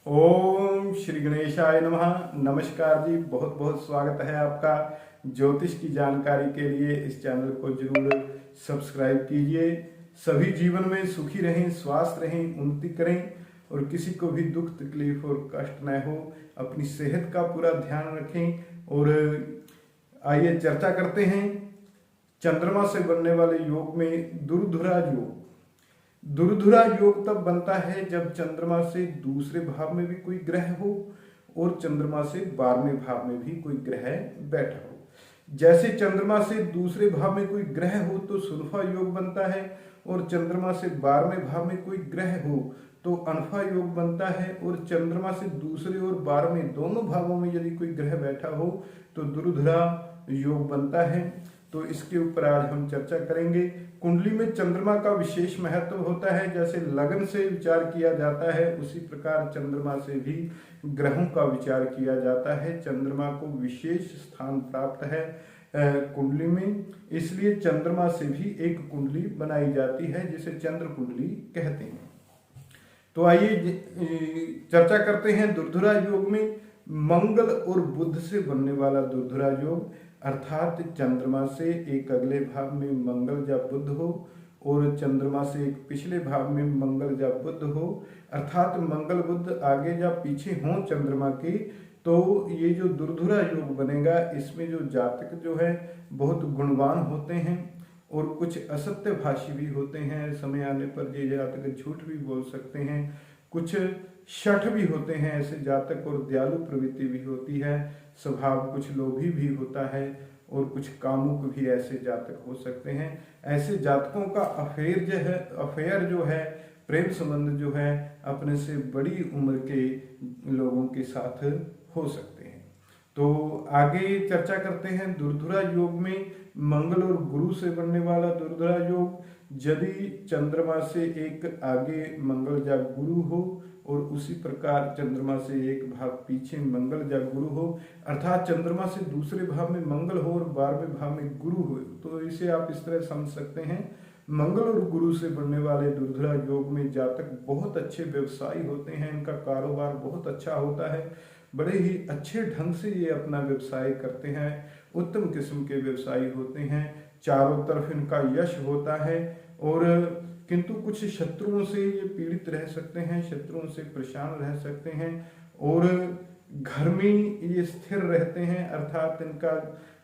ओम श्री गणेशाय नमः। नमस्कार जी, बहुत बहुत स्वागत है आपका। ज्योतिष की जानकारी के लिए इस चैनल को जरूर सब्सक्राइब कीजिए। सभी जीवन में सुखी रहें, स्वस्थ रहें, उन्नति करें और किसी को भी दुख तकलीफ और कष्ट न हो। अपनी सेहत का पूरा ध्यान रखें। और आइए चर्चा करते हैं चंद्रमा से बनने वाले योग में दुर्धुरा योग। दुर्धुरा योग तब बनता है जब चंद्रमा से दूसरे भाव में भी कोई ग्रह हो और चंद्रमा से 12वें भाव में भी कोई ग्रह बैठा हो। जैसे चंद्रमा से दूसरे भाव में कोई ग्रह हो तो सुल्फा योग बनता है, और चंद्रमा से 12वें भाव में कोई ग्रह हो तो अनफा योग बनता है। और चंद्रमा से दूसरे और 12वें दोनों भावों में यदि कोई ग्रह बैठा हो तो दुर्धुरा योग बनता है। तो इसके ऊपर आज हम चर्चा करेंगे। कुंडली में चंद्रमा का विशेष महत्व होता है। जैसे लगन से विचार किया जाता है उसी प्रकार चंद्रमा से भी ग्रहों का विचार किया जाता है। चंद्रमा को विशेष स्थान प्राप्त है कुंडली में, इसलिए चंद्रमा से भी एक कुंडली बनाई जाती है जिसे चंद्र कुंडली कहते हैं। तो आइए चर्चा करते हैं दुर्धुरा योग में। मंगल और बुध से बनने वाला दुर्धुरा योग, अर्थात चंद्रमा से एक अगले भाव में मंगल या बुध हो और चंद्रमा से एक पिछले भाव में मंगल या बुध हो, अर्थात मंगल बुध आगे या पीछे हों चंद्रमा के, तो ये जो दुर्धुरा योग बनेगा इसमें जो जातक जो है बहुत गुणवान होते हैं और कुछ असत्य भाषी भी होते हैं। समय आने पर ये जातक झूठ भी बोल सकते हैं। कुछ शठ भी होते हैं ऐसे जातक, और दयालु प्रवृत्ति भी होती है। स्वभाव कुछ लोभी भी होता है और कुछ कामुक भी ऐसे जातक हो सकते हैं। ऐसे जातकों का अफेयर जो है प्रेम संबंध जो है अपने से बड़ी उम्र के लोगों के साथ हो सकते हैं। तो आगे चर्चा करते हैं दुर्धुरा योग में मंगल और गुरु से बनने वाला दुर्धुरा योग। यदि चंद्रमा से एक आगे मंगल या गुरु हो और उसी प्रकार चंद्रमा से एक भाव पीछे मंगल या गुरु हो, अर्थात चंद्रमा से दूसरे भाव में मंगल हो और 12वें भाव में गुरु हो, तो इसे आप इस तरह समझ सकते हैं। मंगल और गुरु से बनने वाले दुर्धुरा योग में जातक बहुत अच्छे व्यवसायी होते हैं। इनका कारोबार बहुत अच्छा होता है। बड़े ही अच्छे ढंग से ये अपना व्यवसाय करते हैं। उत्तम किस्म के व्यवसायी होते हैं। चारों तरफ इनका यश होता है। और किंतु कुछ शत्रुओं से ये पीड़ित रह सकते हैं, शत्रुओं से परेशान रह सकते हैं। और घर में ये स्थिर रहते हैं, अर्थात इनका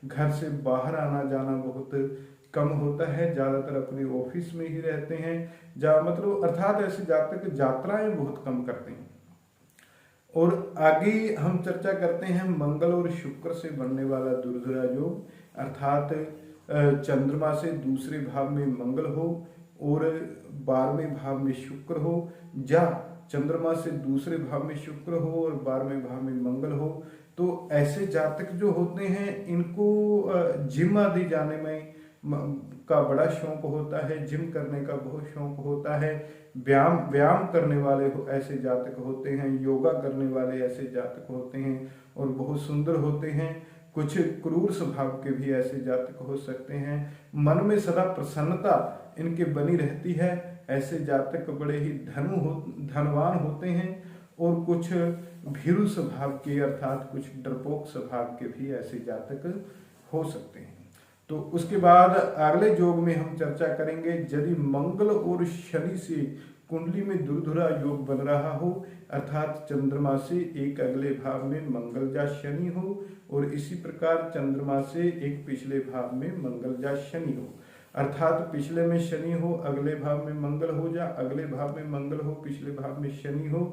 घर से बाहर आना जाना बहुत कम होता है। ज्यादातर अपने ऑफिस में ही रहते हैं, मतलब अर्थात ऐसे जातक यात्राएं बहुत कम करते हैं। और आगे हम चर्चा करते हैं मंगल और शुक्र से बनने वाला दुर्धुरा योग, अर्थात चंद्रमा से दूसरे भाव में मंगल हो और 12वें भाव में शुक्र हो, या चंद्रमा से दूसरे भाव में शुक्र हो और 12वें भाव में मंगल हो। तो ऐसे जातक जो होते हैं इनको जिम आदि जाने में का बड़ा शौक होता है, जिम करने का बहुत शौक होता है। व्यायाम करने वाले ऐसे जातक होते हैं, योगा करने वाले ऐसे जातक होते हैं और बहुत सुंदर होते हैं। कुछ क्रूर स्वभाव के भी ऐसे जातक हो सकते हैं। मन में सदा प्रसन्नता इनके बनी रहती है। ऐसे जातक बड़े ही धनवान होते हैं। और कुछ भीरू स्वभाव के, अर्थात कुछ डरपोक स्वभाव के भी ऐसे जातक हो सकते हैं। तो उसके बाद अगले योग में हम चर्चा करेंगे यदि मंगल और शनि से कुंडली में दुर्धुरा योग बन रहा हो, अर्थात चंद्रमा से एक अगले भाव में मंगल या शनि हो और इसी प्रकार चंद्रमा से एक पिछले भाव में मंगल या शनि हो, अर्थात पिछले में शनि हो, अगले भाव में मंगल हो, या अगले भाव में मंगल हो, पिछले भाव में शनि हो।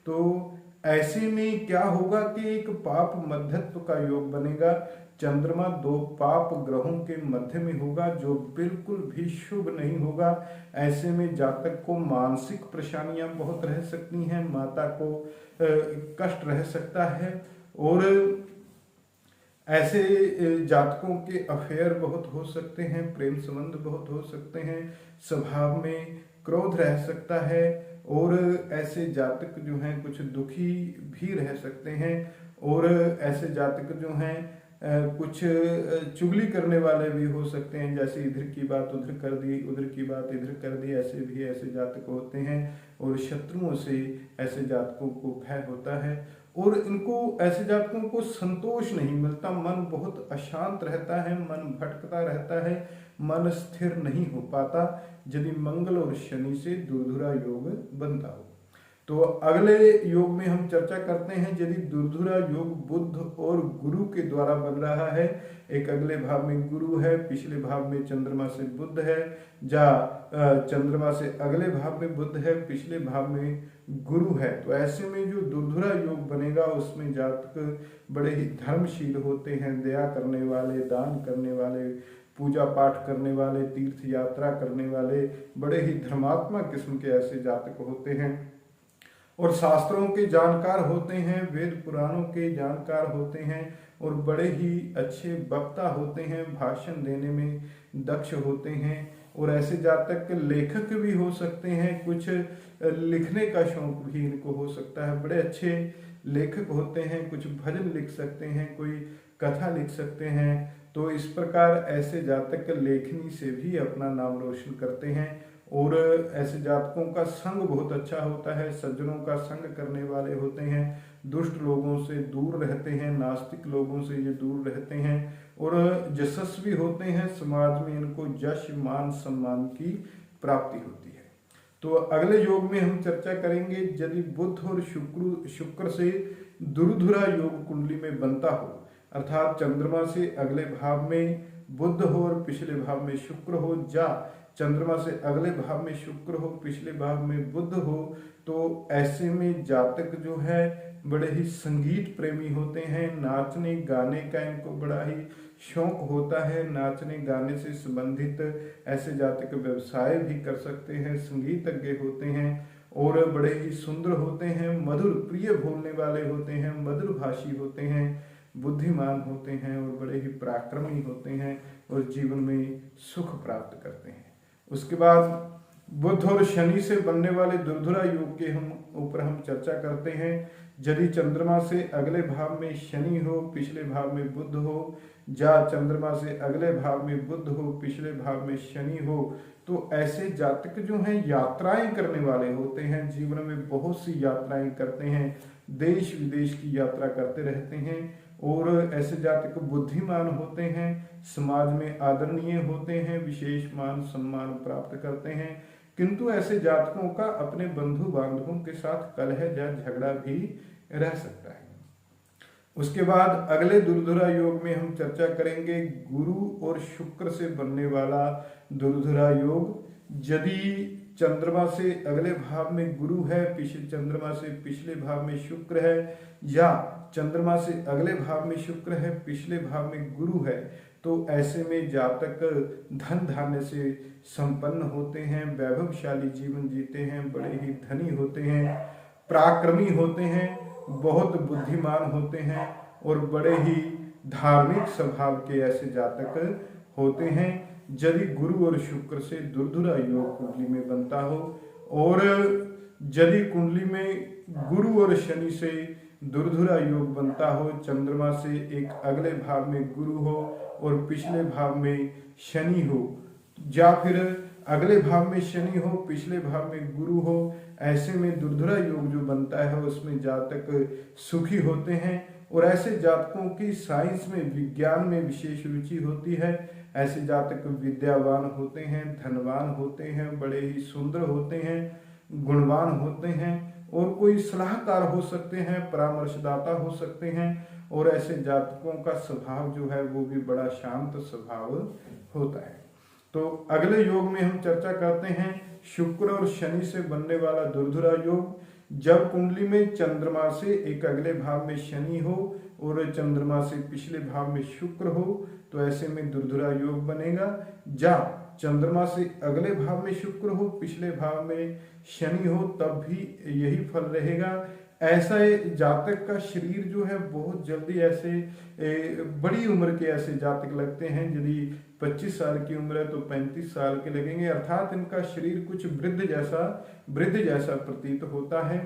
तो ऐसे में क्या होगा कि एक पाप मध्यत्व का योग बनेगा। चंद्रमा 2 पाप ग्रहों के मध्य में होगा जो बिल्कुल भी शुभ नहीं होगा। ऐसे में जातक को मानसिक परेशानियां बहुत रह सकती हैं, माता को कष्ट रह सकता है। और ऐसे जातकों के अफेयर बहुत हो सकते हैं, प्रेम संबंध बहुत हो सकते हैं, स्वभाव में क्रोध रह सकता है। और ऐसे जातक जो हैं कुछ दुखी भी रह सकते हैं। और ऐसे जातक जो हैं कुछ चुगली करने वाले भी हो सकते हैं, जैसे इधर की बात उधर कर दी, उधर की बात इधर कर दी, ऐसे भी ऐसे जातक होते हैं। और शत्रुओं से ऐसे जातकों को भय होता है और इनको ऐसे जातकों को संतोष नहीं मिलता, मन बहुत अशांत रहता है, मन भटकता रहता है, मन स्थिर नहीं हो पाता यदि मंगल और शनि से दुर्धुरा योग बनता हो। तो अगले योग में हम चर्चा करते हैं यदि दुर्धुरा योग बुध और गुरु के द्वारा बन रहा है। एक अगले भाव में गुरु है, पिछले भाव में चंद्रमा से बुध है, चंद्रमा से अगले भाव में बुध है, पिछले भाव में गुरु है। तो ऐसे में जो दुर्धुरा योग बनेगा उसमें जातक बड़े ही धर्मशील होते हैं, दया करने वाले, दान करने वाले, पूजा पाठ करने वाले, तीर्थ यात्रा करने वाले, बड़े ही धर्मात्मा किस्म के ऐसे जातक होते हैं और शास्त्रों के जानकार होते हैं, वेद पुराणों के जानकार होते हैं और बड़े ही अच्छे वक्ता होते हैं, भाषण देने में दक्ष होते हैं। और ऐसे जातक लेखक भी हो सकते हैं, कुछ लिखने का शौक भी इनको हो सकता है, बड़े अच्छे लेखक होते हैं, कुछ भजन लिख सकते हैं, कोई कथा लिख सकते हैं। तो इस प्रकार ऐसे जातक लेखनी से भी अपना नाम रोशन करते हैं और ऐसे जातकों का संग बहुत अच्छा होता है, सज्जनों का संग करने वाले होते हैं, दुष्ट लोगों से दूर रहते हैं, नास्तिक लोगों से ये दूर रहते हैं और यशस्वी होते हैं, समाज में इनको यश मान सम्मान की प्राप्ति होती है। तो अगले योग में हम चर्चा करेंगे यदि बुध और शुक्र से दुर्धुरा योग कुंडली में बनता हो, अर्थात चंद्रमा से अगले भाव में बुध हो और पिछले भाव में शुक्र हो, या चंद्रमा से अगले भाव में शुक्र हो, पिछले भाव में बुध हो, तो ऐसे में जातक जो है बड़े ही संगीत प्रेमी होते हैं, नाचने गाने का इनको बड़ा ही शौक होता है, नाचने गाने से संबंधित ऐसे जातक व्यवसाय भी कर सकते हैं, संगीतज्ञ होते हैं और बड़े ही सुंदर होते हैं, मधुर प्रिय बोलने वाले होते हैं, मधुर भाषी होते हैं, बुद्धिमान होते हैं और बड़े ही पराक्रमी होते हैं और जीवन में सुख प्राप्त करते हैं। उसके बाद बुध और शनि से बनने वाले दुर्धुरा योग के ऊपर हम चर्चा करते हैं। यदि चंद्रमा से अगले भाव में शनि हो, पिछले भाव में बुध हो, या चंद्रमा से अगले भाव में बुध हो, पिछले भाव में शनि हो, तो ऐसे जातक जो हैं यात्राएं करने वाले होते हैं, जीवन में बहुत सी यात्राएं करते हैं, देश विदेश की यात्रा करते रहते हैं और ऐसे जातक बुद्धिमान होते हैं, समाज में आदरणीय होते हैं, विशेष मान सम्मान प्राप्त करते हैं। किंतु ऐसे जातकों का अपने बंधु बांधवों के साथ कलह या झगड़ा भी रह सकता है। उसके बाद अगले दुर्धुरा योग में हम चर्चा करेंगे गुरु और शुक्र से बनने वाला दुर्धुरा योग। यदि चंद्रमा से अगले भाव में गुरु है, चंद्रमा से पिछले भाव में शुक्र है, या चंद्रमा से अगले भाव में शुक्र है, पिछले भाव में गुरु है, तो ऐसे में जातक धन धान्य से संपन्न होते हैं, वैभवशाली जीवन जीते हैं, बड़े ही धनी होते हैं, पराक्रमी होते हैं, बहुत बुद्धिमान होते हैं और बड़े ही धार्मिक स्वभाव के ऐसे जातक होते हैं यदि गुरु और शुक्र से दुर्धुरा योग कुंडली में बनता हो। और यदि कुंडली में गुरु और शनि से दुर्धुरा योग बनता हो, चंद्रमा से एक अगले भाव में गुरु हो और पिछले भाव में शनि हो, या फिर अगले भाव में शनि हो, पिछले भाव में गुरु हो, ऐसे में दुर्धुरा योग जो बनता है उसमें जातक सुखी होते हैं और ऐसे जातकों की साइंस में, विज्ञान में विशेष रुचि होती है। ऐसे जातक विद्यावान होते हैं, धनवान होते हैं, बड़े ही सुंदर होते हैं, गुणवान होते हैं और कोई सलाहकार हो सकते हैं, परामर्शदाता हो सकते हैं और ऐसे जातकों का स्वभाव जो है वो भी बड़ा शांत स्वभाव होता है। तो अगले योग में हम चर्चा करते हैं शुक्र और शनि से बनने वाला दुर्धुरा योग। जब कुंडली में चंद्रमा से एक अगले भाव में शनि हो और चंद्रमा से पिछले भाव में शुक्र हो, तो ऐसे में दुर्धुरा योग बनेगा। या चंद्रमा से अगले भाव में शुक्र हो, पिछले भाव में शनि हो, तब भी यही फल रहेगा। ऐसा जातक का शरीर जो है बहुत जल्दी ऐसे बड़ी उम्र के ऐसे जातक लगते हैं। यदि 25 साल की उम्र है तो 35 साल के लगेंगे, अर्थात इनका शरीर कुछ वृद्ध जैसा प्रतीत होता है।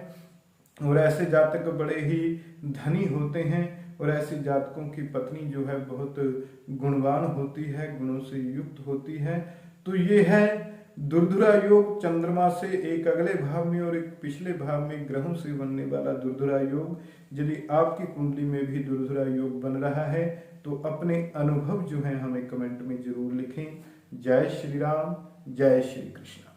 और ऐसे जातक बड़े ही धनी होते हैं और ऐसे जातकों की पत्नी जो है बहुत गुणवान होती है, गुणों से युक्त होती है। तो ये है दुर्धुरा योग, चंद्रमा से एक अगले भाव में और एक पिछले भाव में ग्रहों से बनने वाला दुर्धुरा योग। यदि आपकी कुंडली में भी दुर्धुरा योग बन रहा है तो अपने अनुभव जो है हमें कमेंट में जरूर लिखें। जय श्री राम, जय श्री कृष्ण।